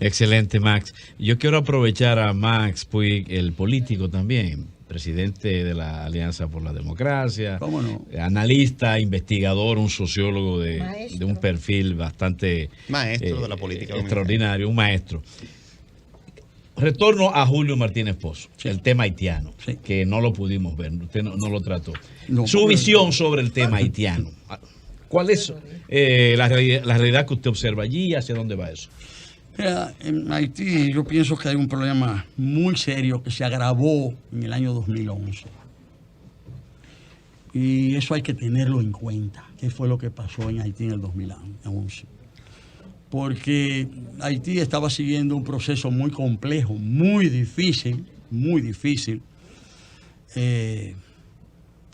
Excelente, Max. Yo quiero aprovechar a Max Puig, el político también, presidente de la Alianza por la Democracia, ¿Cómo no? Analista, investigador, un sociólogo de un perfil bastante maestro de la política extraordinario, un maestro. Retorno a Julio Martínez Pozo, el tema haitiano, que no lo pudimos ver, usted no lo trató. Su visión sobre el tema haitiano. ¿Cuál es la realidad que usted observa allí? ¿Hacia dónde va eso? En Haití yo pienso que hay un problema muy serio que se agravó en el año 2011. Y eso hay que tenerlo en cuenta. ¿Qué fue lo que pasó en Haití en el 2011? Porque Haití estaba siguiendo un proceso muy complejo, muy difícil,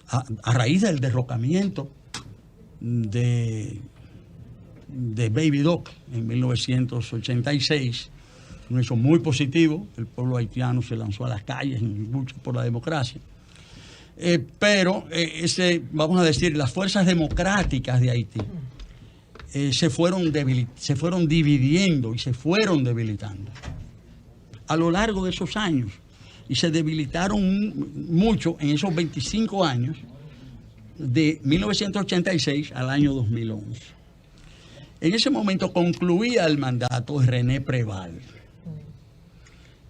a raíz del derrocamiento de Baby Doc en 1986, un hecho muy positivo. El pueblo haitiano se lanzó a las calles en lucha por la democracia. Pero vamos a decir, las fuerzas democráticas de Haití se fueron dividiendo y se fueron debilitando a lo largo de esos años, y se debilitaron mucho en esos 25 años de 1986 al año 2011. En ese momento concluía el mandato de René Preval,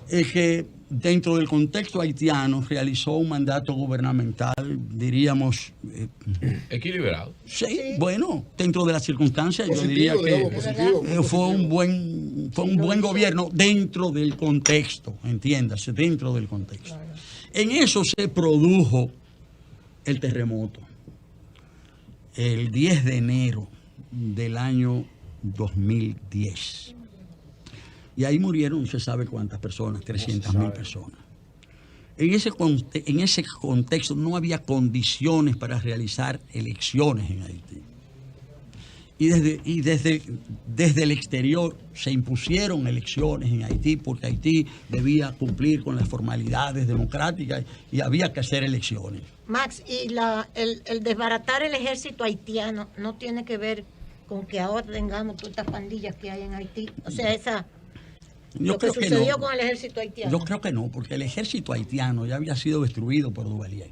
que dentro del contexto haitiano realizó un mandato gubernamental, diríamos... equilibrado. Sí, bueno, dentro de las circunstancias positivo, yo diría que fue un buen gobierno dentro del contexto, entiéndase, dentro del contexto. En eso se produjo el terremoto, el 10 de enero del año 2010. Y ahí murieron, no se sabe cuántas personas, 300.000 personas. En ese contexto no había condiciones para realizar elecciones en Haití. Y desde el exterior se impusieron elecciones en Haití, porque Haití debía cumplir con las formalidades democráticas y había que hacer elecciones. Max, ¿y el desbaratar el ejército haitiano no tiene que ver con que ahora tengamos todas estas pandillas que hay en Haití? O sea, lo que sucedió con el ejército haitiano. Yo creo que no, porque el ejército haitiano ya había sido destruido por Duvalier.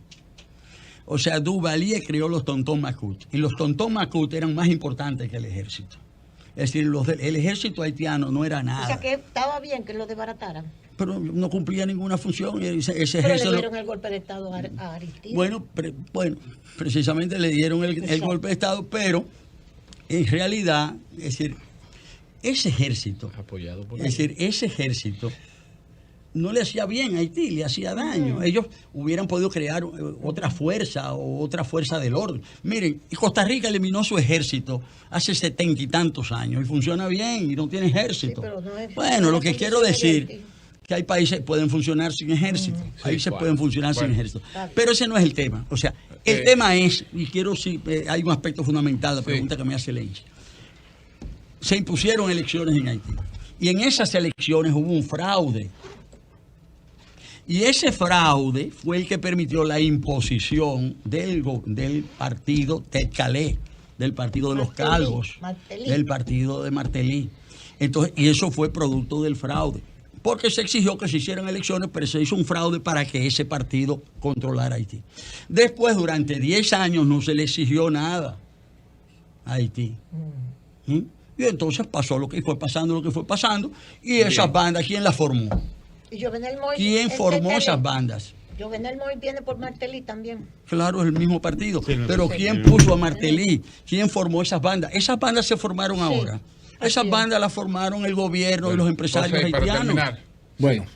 O sea, Duvalier creó los Tonton Macoute, y los Tonton Macoute eran más importantes que el ejército. Es decir, el ejército haitiano no era nada. O sea, que estaba bien que lo desbarataran. Pero no cumplía ninguna función. Pero le dieron el golpe de Estado a Aristide. Bueno, precisamente le dieron el golpe de Estado, pero en realidad, es decir, ese ejército no le hacía bien a Haití, le hacía daño. Ellos hubieran podido crear otra fuerza del orden. Miren, Costa Rica eliminó su ejército hace 70 y tantos años y funciona bien y no tiene ejército. Sí, bueno, lo que quiero decir que hay países que pueden funcionar sin ejército, pueden funcionar sin ejército. Pero ese no es el tema. O sea, el tema es, y quiero hay un aspecto fundamental, la pregunta que me hace Lenchi. Se impusieron elecciones en Haití y en esas elecciones hubo un fraude. Y ese fraude fue el que permitió la imposición del partido Tecalé, del partido de los Calvos, del partido de Martelly. Entonces, y eso fue producto del fraude, porque se exigió que se hicieran elecciones, pero se hizo un fraude para que ese partido controlara Haití. Después, durante 10 años, no se le exigió nada a Haití. Y entonces pasó lo que fue pasando, y esas bandas, ¿quién las formó? ¿Quién formó esas bandas? Jovenel Moïse viene por Martelly también. Claro, es el mismo partido. Pero ¿quién puso a Martelly? ¿Quién formó esas bandas? Esas bandas se formaron ahora. Esas bandas las formaron el gobierno y los empresarios haitianos. Bueno.